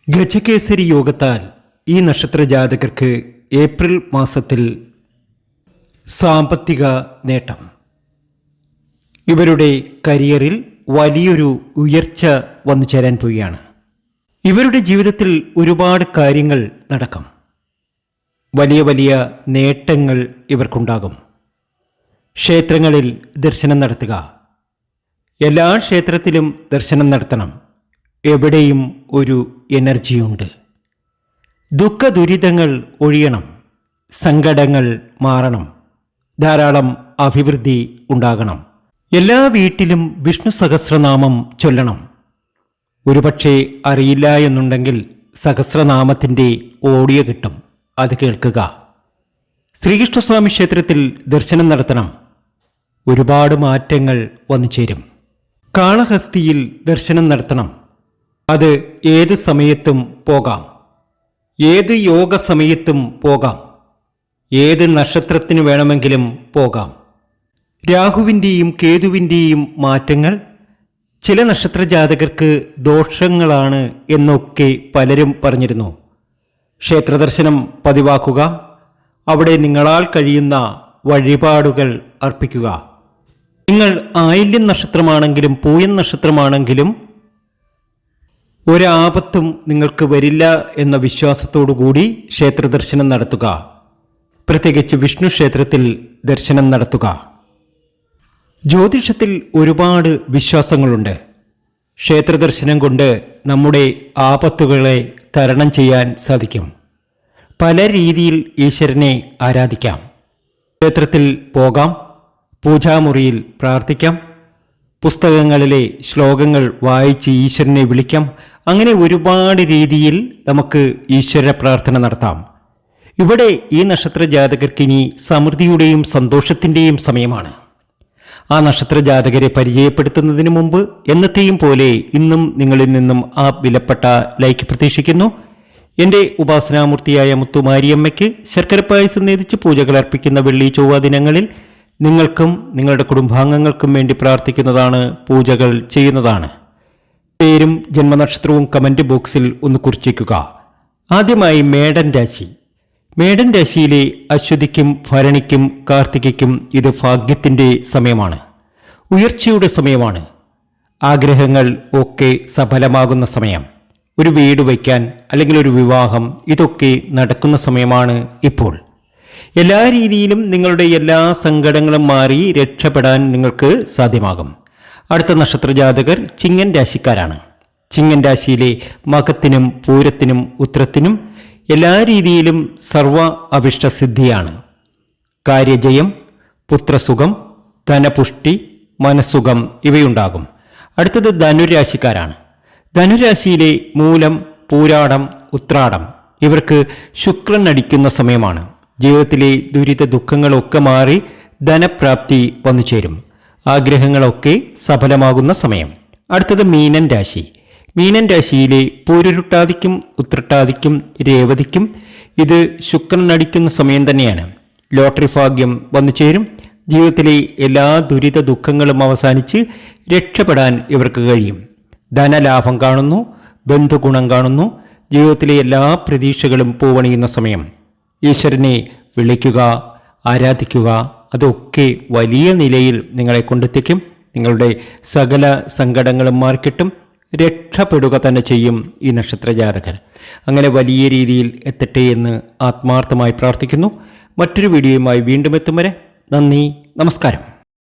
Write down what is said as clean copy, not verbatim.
ഗജകേസരി യോഗത്താൽ ഈ നക്ഷത്ര ജാതകർക്ക് ഏപ്രിൽ മാസത്തിൽ സാമ്പത്തിക നേട്ടം. ഇവരുടെ കരിയറിൽ വലിയൊരു ഉയർച്ച വന്നു ചേരാൻ പോവുകയാണ്. ഇവരുടെ ജീവിതത്തിൽ ഒരുപാട് കാര്യങ്ങൾ നടക്കും. വലിയ വലിയ നേട്ടങ്ങൾ ഇവർക്കുണ്ടാകും. ക്ഷേത്രങ്ങളിൽ ദർശനം നടത്തുക. എല്ലാ ക്ഷേത്രത്തിലും ദർശനം നടത്തണം. എവിടെയും ഒരു എനർജിയുണ്ട്. ദുഃഖ ദുരിതങ്ങൾ ഒഴിയണം. സങ്കടങ്ങൾ മാറണം. ധാരാളം അഭിവൃദ്ധി ഉണ്ടാകണം. എല്ലാ വീട്ടിലും വിഷ്ണു സഹസ്രനാമം ചൊല്ലണം. ഒരുപക്ഷെ അറിയില്ല എന്നുണ്ടെങ്കിൽ സഹസ്രനാമത്തിൻ്റെ ഓഡിയോ കിട്ടും, അത് കേൾക്കുക. ശ്രീകൃഷ്ണസ്വാമി ക്ഷേത്രത്തിൽ ദർശനം നടത്തണം. ഒരുപാട് മാറ്റങ്ങൾ വന്നു ചേരും. കാളഹസ്തിയിൽ ദർശനം നടത്തണം. അത് ഏത് സമയത്തും പോകാം. ഏത് യോഗ സമയത്തും പോകാം. ഏത് നക്ഷത്രത്തിന് വേണമെങ്കിലും പോകാം. രാഹുവിൻ്റെയും കേതുവിൻ്റെയും മാറ്റങ്ങൾ ചില നക്ഷത്ര ജാതകർക്ക് ദോഷങ്ങളാണ് എന്നൊക്കെ പലരും പറഞ്ഞിരുന്നു. ക്ഷേത്രദർശനം പതിവാക്കുക. അവിടെ നിങ്ങളാൽ കഴിയുന്ന വഴിപാടുകൾ അർപ്പിക്കുക. നിങ്ങൾ ആയില്യം നക്ഷത്രമാണെങ്കിലും പൂയം നക്ഷത്രമാണെങ്കിലും ഒരാപത്തും നിങ്ങൾക്ക് വരില്ല എന്ന വിശ്വാസത്തോടുകൂടി ക്ഷേത്രദർശനം നടത്തുക. പ്രത്യേകിച്ച് വിഷ്ണു ക്ഷേത്രത്തിൽ ദർശനം നടത്തുക. ജ്യോതിഷത്തിൽ ഒരുപാട് വിശ്വാസങ്ങളുണ്ട്. ക്ഷേത്രദർശനം കൊണ്ട് നമ്മുടെ ആപത്തുകളെ തരണം ചെയ്യാൻ സാധിക്കും. പല രീതിയിൽ ഈശ്വരനെ ആരാധിക്കാം. ക്ഷേത്രത്തിൽ പോകാം. പൂജാമുറിയിൽ പ്രാർത്ഥിക്കാം. പുസ്തകങ്ങളിലെ ശ്ലോകങ്ങൾ വായിച്ച് ഈശ്വരനെ വിളിക്കാം. അങ്ങനെ ഒരുപാട് രീതിയിൽ നമുക്ക് ഈശ്വര പ്രാർത്ഥന നടത്താം. ഇവിടെ ഈ നക്ഷത്ര ജാതകർക്ക് ഇനി സമൃദ്ധിയുടെയും സന്തോഷത്തിൻ്റെയും സമയമാണ്. ആ നക്ഷത്ര ജാതകരെ പരിചയപ്പെടുത്തുന്നതിന് മുമ്പ് എന്നത്തെയും പോലെ ഇന്നും നിങ്ങളിൽ നിന്നും ആ വിലപ്പെട്ട ലൈക്ക് പ്രതീക്ഷിക്കുന്നു. എൻ്റെ ഉപാസനാമൂർത്തിയായ മുത്തുമാരിയമ്മയ്ക്ക് ശർക്കര പായസം നേതിച്ച് പൂജകൾ അർപ്പിക്കുന്ന വെള്ളി ചൊവ്വ ദിനങ്ങളിൽ നിങ്ങൾക്കും നിങ്ങളുടെ കുടുംബാംഗങ്ങൾക്കും വേണ്ടി പ്രാർത്ഥിക്കുന്നതാണ്, പൂജകൾ ചെയ്യുന്നതാണ്. പേരും ജന്മനക്ഷത്രവും കമൻറ്റ് ബോക്സിൽ ഒന്ന് കുറിച്ചേക്കുക. ആദ്യമായി മേടൻ രാശി. മേടൻ രാശിയിലെ അശ്വതിക്കും ഭരണിക്കും കാർത്തികയ്ക്കും ഇത് ഭാഗ്യത്തിൻ്റെ സമയമാണ്. ഉയർച്ചയുടെ സമയമാണ്. ആഗ്രഹങ്ങൾ ഒക്കെ സഫലമാകുന്ന സമയം. ഒരു വീട് വയ്ക്കാൻ അല്ലെങ്കിൽ ഒരു വിവാഹം, ഇതൊക്കെ നടക്കുന്ന സമയമാണ് ഇപ്പോൾ. എല്ലാ രീതിയിലും നിങ്ങളുടെ എല്ലാ സങ്കടങ്ങളും മാറി രക്ഷപ്പെടാൻ നിങ്ങൾക്ക് സാധ്യമാകും. അടുത്ത നക്ഷത്ര ജാതകർ ചിങ്ങൻ രാശിക്കാരാണ്. ചിങ്ങൻ രാശിയിലെ മകത്തിനും പൂരത്തിനും ഉത്രത്തിനും എല്ലാ രീതിയിലും സർവ അഭിഷ്ടസിദ്ധിയാണ്. കാര്യജയം, പുത്രസുഖം, ധനപുഷ്ടി, മനസ്സുഖം ഇവയുണ്ടാകും. അടുത്തത് ധനുരാശിക്കാരാണ്. ധനുരാശിയിലെ മൂലം, പൂരാടം, ഉത്രാടം ഇവർക്ക് ശുക്രൻ അടിക്കുന്ന സമയമാണ്. ജീവിതത്തിലെ ദുരിത ദുഃഖങ്ങളൊക്കെ മാറി ധനപ്രാപ്തി വന്നു ചേരും. ആഗ്രഹങ്ങളൊക്കെ സഫലമാകുന്ന സമയം. അടുത്തത് മീനൻ രാശി. മീനൻ രാശിയിലെ പൂരുരുട്ടാതിക്കും ഉത്രട്ടാതിക്കും രേവതിക്കും ഇത് ശുക്രൻ അടിക്കുന്ന സമയം തന്നെയാണ്. ലോട്ടറി ഭാഗ്യം വന്നു ചേരും. ജീവിതത്തിലെ എല്ലാ ദുരിത ദുഃഖങ്ങളും അവസാനിച്ച് രക്ഷപ്പെടാൻ ഇവർക്ക് കഴിയും. ധനലാഭം കാണുന്നു. ബന്ധുഗുണം കാണുന്നു. ജീവിതത്തിലെ എല്ലാ പ്രതീക്ഷകളും പൂവണിയുന്ന സമയം. ഈശ്വരനെ വിളിക്കുക, ആരാധിക്കുക. അതൊക്കെ വലിയ നിലയിൽ നിങ്ങളെ കൊണ്ടെത്തിക്കും. നിങ്ങളുടെ സകല സങ്കടങ്ങളും മാറിക്കിട്ടും. രക്ഷപ്പെടുക തന്നെ ചെയ്യും ഈ നക്ഷത്ര ജാതകർ. അങ്ങനെ വലിയ രീതിയിൽ എത്തട്ടെ എന്ന് ആത്മാർത്ഥമായി പ്രാർത്ഥിക്കുന്നു. മറ്റൊരു വീഡിയോയുമായി വീണ്ടും എത്തും വരെ നന്ദി, നമസ്കാരം.